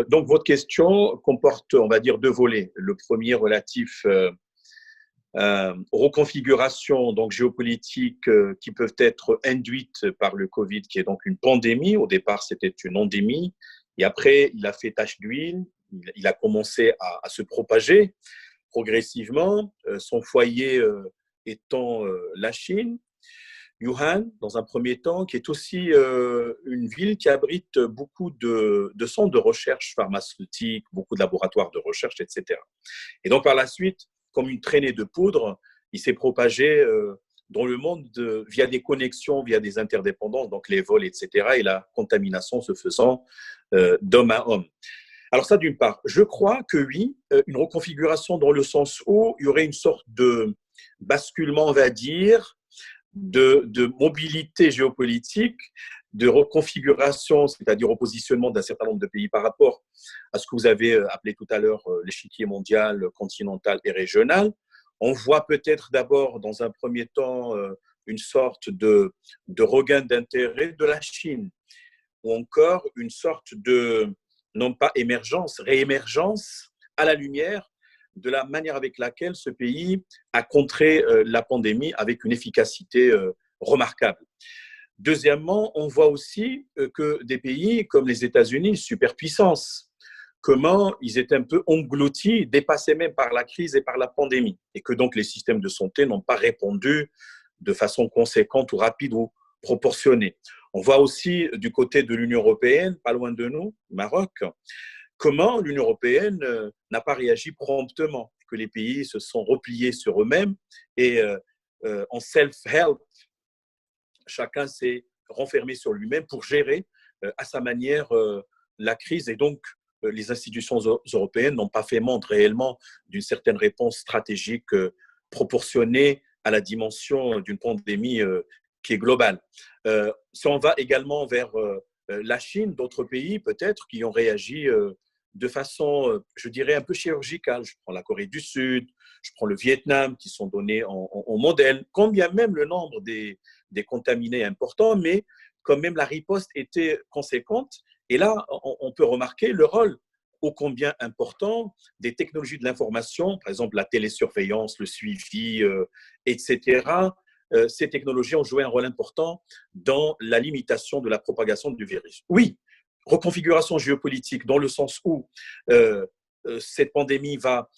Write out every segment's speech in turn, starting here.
Donc, votre question comporte, on va dire, deux volets. Le premier relatif aux reconfigurations donc, géopolitiques qui peuvent être induites par le Covid, qui est donc une pandémie. Au départ, c'était une endémie. Et après, il a fait tache d'huile. Il a commencé à se propager progressivement, son foyer étant la Chine. Wuhan, dans un premier temps, qui est aussi une ville qui abrite beaucoup de centres de recherche pharmaceutique, beaucoup de laboratoires de recherche, etc. Et donc, par la suite, comme une traînée de poudre, il s'est propagé dans le monde via des connexions, via des interdépendances, donc les vols, etc., et la contamination se faisant d'homme à homme. Alors ça, d'une part. Je crois que oui, une reconfiguration dans le sens où il y aurait une sorte de basculement, on va dire, de mobilité géopolitique, de reconfiguration, c'est-à-dire au positionnement d'un certain nombre de pays par rapport à ce que vous avez appelé tout à l'heure l'échiquier mondial, continental et régional. On voit peut-être d'abord, dans un premier temps, une sorte de regain d'intérêt de la Chine, ou encore une sorte de, non pas émergence, réémergence à la lumière de la manière avec laquelle ce pays a contré la pandémie avec une efficacité remarquable. Deuxièmement, on voit aussi que des pays comme les États-Unis, superpuissance, comment ils étaient un peu engloutis, dépassés même par la crise et par la pandémie, et que donc les systèmes de santé n'ont pas répondu de façon conséquente ou rapide ou proportionnée. On voit aussi du côté de l'Union européenne, pas loin de nous, Maroc, comment l'Union européenne n'a pas réagi promptement, que les pays se sont repliés sur eux-mêmes et en self-help, chacun s'est renfermé sur lui-même pour gérer à sa manière la crise. Et donc, les institutions européennes n'ont pas fait montre réellement d'une certaine réponse stratégique proportionnée à la dimension d'une pandémie qui est globale. Si on va également vers la Chine, d'autres pays peut-être qui ont réagi de façon, je dirais, un peu chirurgicale. Je prends la Corée du Sud, je prends le Vietnam, qui sont donnés en modèle, quand bien même le nombre des contaminés est important, mais quand même la riposte était conséquente. Et là, on peut remarquer le rôle ô combien important des technologies de l'information, par exemple la télésurveillance, le suivi, etc. Ces technologies ont joué un rôle important dans la limitation de la propagation du virus. Oui, reconfiguration géopolitique dans le sens où cette pandémie va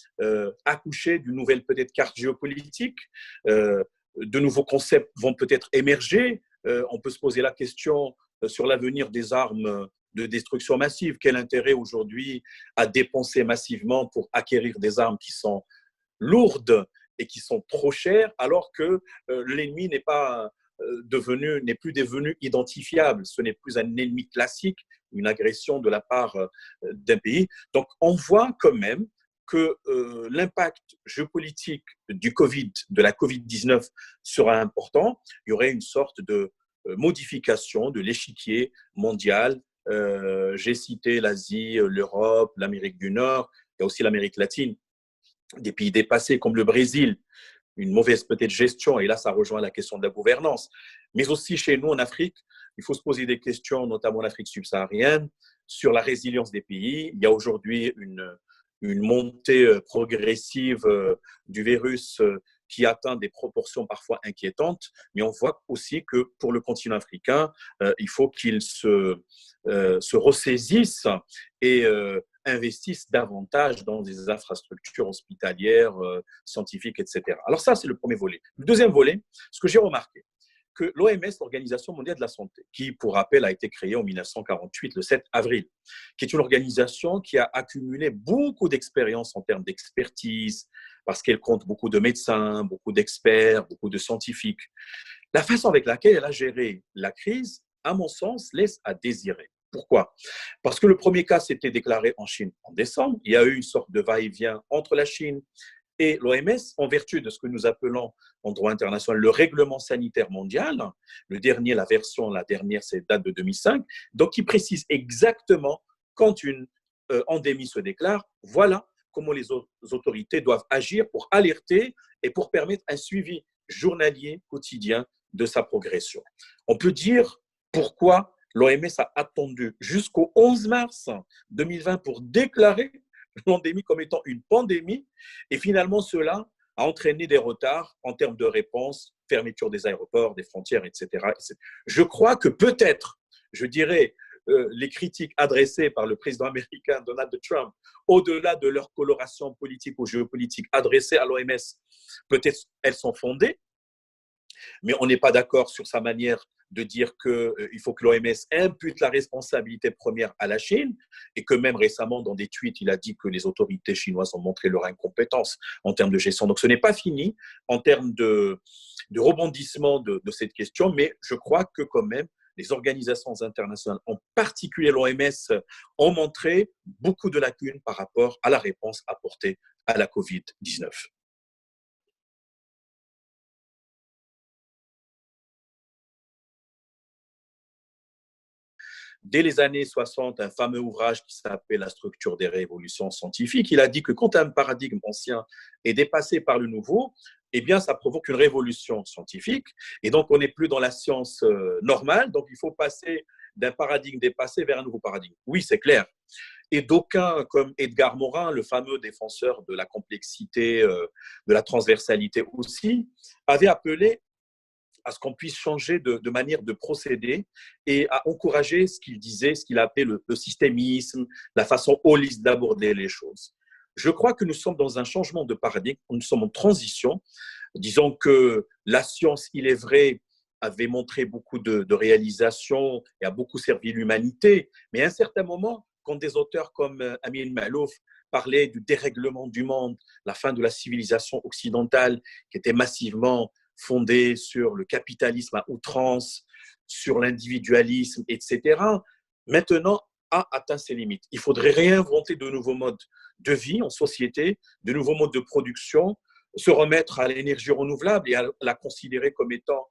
accoucher d'une nouvelle peut-être carte géopolitique, de nouveaux concepts vont peut-être émerger. On peut se poser la question sur l'avenir des armes de destruction massive. Quel intérêt aujourd'hui à dépenser massivement pour acquérir des armes qui sont lourdes et qui sont trop chères, alors que l'ennemi n'est plus devenu identifiable. Ce n'est plus un ennemi classique, une agression de la part d'un pays. Donc, on voit quand même que l'impact géopolitique de la Covid-19 sera important. Il y aurait une sorte de modification de l'échiquier mondial. J'ai cité l'Asie, l'Europe, l'Amérique du Nord, il y a aussi l'Amérique latine, des pays dépassés comme le Brésil, une mauvaise peut-être gestion, et là ça rejoint la question de la gouvernance. Mais aussi chez nous en Afrique, il faut se poser des questions, notamment en Afrique subsaharienne, sur la résilience des pays. Il y a aujourd'hui une montée progressive du virus qui atteint des proportions parfois inquiétantes, mais on voit aussi que pour le continent africain, il faut qu'il se ressaisisse et investissent davantage dans des infrastructures hospitalières, scientifiques, etc. Alors ça, c'est le premier volet. Le deuxième volet, ce que j'ai remarqué, que l'OMS, l'Organisation mondiale de la santé, qui, pour rappel, a été créée en 1948, le 7 avril, qui est une organisation qui a accumulé beaucoup d'expérience en termes d'expertise, parce qu'elle compte beaucoup de médecins, beaucoup d'experts, beaucoup de scientifiques. La façon avec laquelle elle a géré la crise, à mon sens, laisse à désirer. Pourquoi? Parce que le premier cas s'était déclaré en Chine en décembre. Il y a eu une sorte de va-et-vient entre la Chine et l'OMS, en vertu de ce que nous appelons en droit international le règlement sanitaire mondial. Le dernier, la dernière, c'est date de 2005. Donc, il précise exactement quand une endémie se déclare, voilà comment les autorités doivent agir pour alerter et pour permettre un suivi journalier, quotidien de sa progression. On peut dire pourquoi l'OMS a attendu jusqu'au 11 mars 2020 pour déclarer l'endémie comme étant une pandémie. Et finalement, cela a entraîné des retards en termes de réponse, fermeture des aéroports, des frontières, etc. Je crois que peut-être, je dirais, les critiques adressées par le président américain Donald Trump, au-delà de leur coloration politique ou géopolitique adressée à l'OMS, peut-être elles sont fondées, mais on n'est pas d'accord sur sa manière de dire qu'il faut que l'OMS impute la responsabilité première à la Chine et que même récemment, dans des tweets, il a dit que les autorités chinoises ont montré leur incompétence en termes de gestion. Donc ce n'est pas fini en termes de rebondissement de cette question, mais je crois que quand même, les organisations internationales, en particulier l'OMS, ont montré beaucoup de lacunes par rapport à la réponse apportée à la COVID-19. Dès les années 60, un fameux ouvrage qui s'appelle La structure des révolutions scientifiques, il a dit que quand un paradigme ancien est dépassé par le nouveau, eh bien, ça provoque une révolution scientifique. Et donc, on n'est plus dans la science normale. Donc, il faut passer d'un paradigme dépassé vers un nouveau paradigme. Oui, c'est clair. Et d'aucuns, comme Edgar Morin, le fameux défenseur de la complexité, de la transversalité aussi, avaient appelé à ce qu'on puisse changer de manière de procéder et à encourager ce qu'il disait, ce qu'il appelait le systémisme, la façon holiste d'aborder les choses. Je crois que nous sommes dans un changement de paradigme, nous sommes en transition. Disons que la science, il est vrai, avait montré beaucoup de réalisations et a beaucoup servi l'humanité, mais à un certain moment, quand des auteurs comme Amin Maalouf parlaient du dérèglement du monde, la fin de la civilisation occidentale qui était massivement fondée sur le capitalisme à outrance, sur l'individualisme, etc., maintenant a atteint ses limites. Il faudrait réinventer de nouveaux modes de vie en société, de nouveaux modes de production, se remettre à l'énergie renouvelable et à la considérer comme étant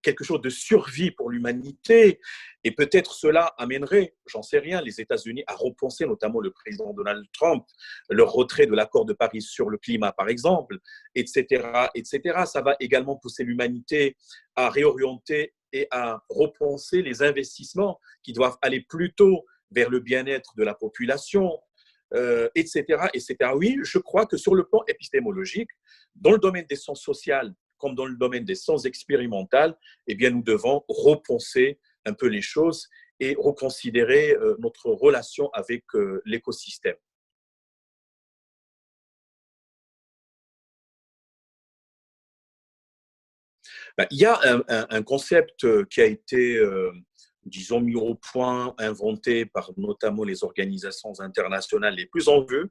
quelque chose de survie pour l'humanité. Et peut-être cela amènerait, j'en sais rien, les États-Unis à repenser, notamment le président Donald Trump, leur retrait de l'accord de Paris sur le climat, par exemple, etc., etc. Ça va également pousser l'humanité à réorienter et à repenser les investissements qui doivent aller plutôt vers le bien-être de la population, etc., etc. Oui, je crois que sur le plan épistémologique, dans le domaine des sciences sociales, comme dans le domaine des sciences expérimentales, eh bien, nous devons repenser un peu les choses et reconsidérer notre relation avec l'écosystème. Ben, il y a un concept qui a été, disons, mis au point, inventé par notamment les organisations internationales les plus en vue,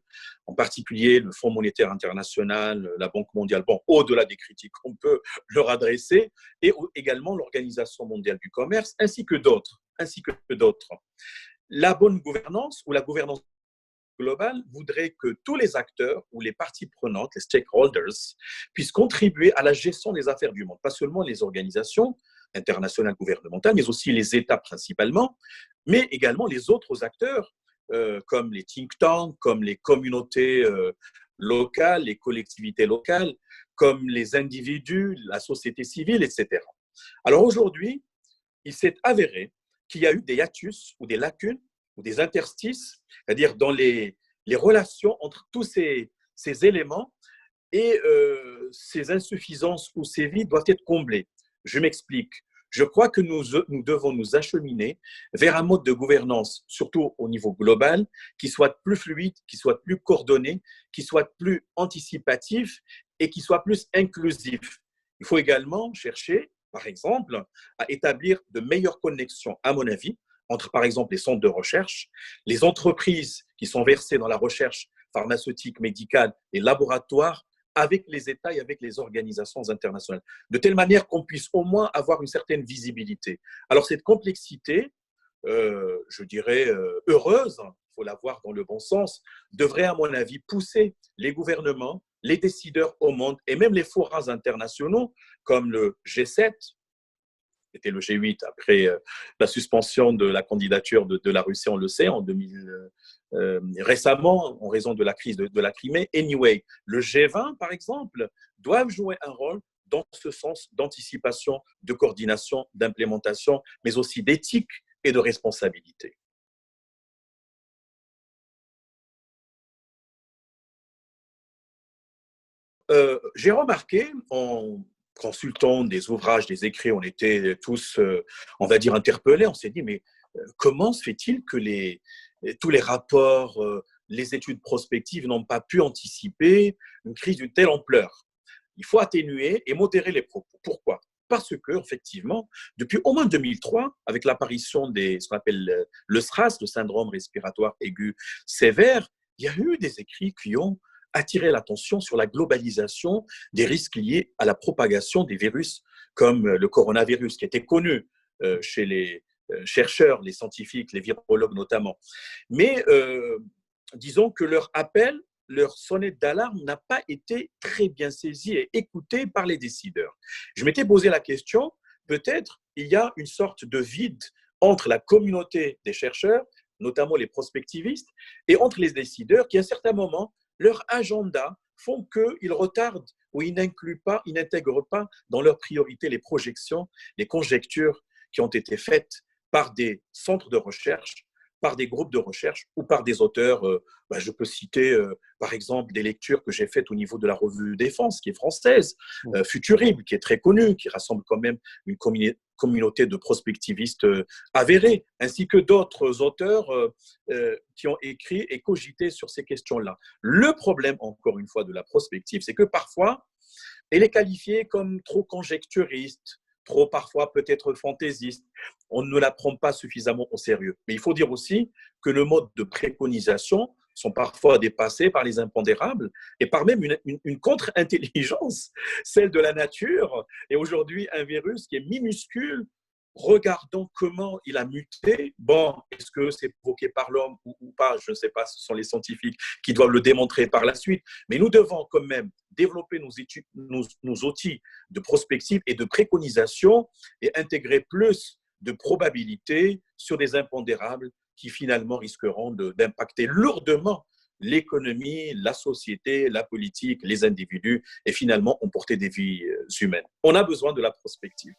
en particulier le Fonds monétaire international, la Banque mondiale, bon, au-delà des critiques qu'on peut leur adresser, et également l'Organisation mondiale du commerce, ainsi que d'autres, ainsi que d'autres. La bonne gouvernance ou la gouvernance globale voudrait que tous les acteurs ou les parties prenantes, les stakeholders, puissent contribuer à la gestion des affaires du monde, pas seulement les organisations internationales gouvernementales, mais aussi les États principalement, mais également les autres acteurs, comme les think tanks, comme les communautés locales, les collectivités locales, comme les individus, la société civile, etc. Alors aujourd'hui, il s'est avéré qu'il y a eu des hiatus ou des lacunes ou des interstices, c'est-à-dire dans les relations entre tous ces éléments, et ces insuffisances ou ces vides doivent être comblés. Je m'explique. Je crois que nous devons nous acheminer vers un mode de gouvernance, surtout au niveau global, qui soit plus fluide, qui soit plus coordonné, qui soit plus anticipatif et qui soit plus inclusif. Il faut également chercher, par exemple, à établir de meilleures connexions, à mon avis, entre, par exemple, les centres de recherche, les entreprises qui sont versées dans la recherche pharmaceutique, médicale et laboratoire, avec les États et avec les organisations internationales, de telle manière qu'on puisse au moins avoir une certaine visibilité. Alors cette complexité, je dirais, heureuse, il faut la voir dans le bon sens, devrait, à mon avis, pousser les gouvernements, les décideurs au monde et même les forats internationaux comme le G7, c'était le G8 après la suspension de la candidature de la Russie, on le sait, en 2000, récemment, en raison de la crise de la Crimée. Anyway, le G20, par exemple, doivent jouer un rôle dans ce sens d'anticipation, de coordination, d'implémentation, mais aussi d'éthique et de responsabilité. J'ai remarqué en consultant des ouvrages, des écrits, on était tous, on va dire, interpellés. On s'est dit, mais comment se fait-il que tous les rapports, les études prospectives n'ont pas pu anticiper une crise d'une telle ampleur? Il faut atténuer et modérer les propos. Pourquoi? Parce que, effectivement, depuis au moins 2003, avec l'apparition de ce qu'on appelle le SRAS, le syndrome respiratoire aigu sévère, il y a eu des écrits qui ont attiré l'attention sur la globalisation des risques liés à la propagation des virus comme le coronavirus, qui était connu chez les chercheurs, les scientifiques, les virologues notamment. Mais disons que leur appel, leur sonnette d'alarme n'a pas été très bien saisie et écoutée par les décideurs. Je m'étais posé la question, peut-être il y a une sorte de vide entre la communauté des chercheurs, notamment les prospectivistes, et entre les décideurs qui, à un certain moment, leur agenda font qu'ils retardent ou ils n'incluent pas, ils n'intègrent pas dans leurs priorités les projections, les conjectures qui ont été faites par des centres de recherche, par des groupes de recherche ou par des auteurs. Je peux citer, par exemple, des lectures que j'ai faites au niveau de la revue Défense, qui est française, Futurible, qui est très connue, qui rassemble quand même une communauté de prospectivistes avérés, ainsi que d'autres auteurs qui ont écrit et cogité sur ces questions-là. Le problème, encore une fois, de la prospective, c'est que parfois, elle est qualifiée comme trop conjecturiste, trop parfois peut-être fantaisiste. On ne la prend pas suffisamment au sérieux. Mais il faut dire aussi que le mode de préconisation sont parfois dépassés par les impondérables et par même une contre-intelligence, celle de la nature. Et aujourd'hui, un virus qui est minuscule, regardons comment il a muté. Bon, est-ce que c'est provoqué par l'homme ou pas? Je ne sais pas, ce sont les scientifiques qui doivent le démontrer par la suite. Mais nous devons quand même développer nos outils de prospective et de préconisation et intégrer plus de probabilités sur des impondérables qui finalement risqueront d'impacter lourdement l'économie, la société, la politique, les individus et finalement emporter des vies humaines. On a besoin de la prospective.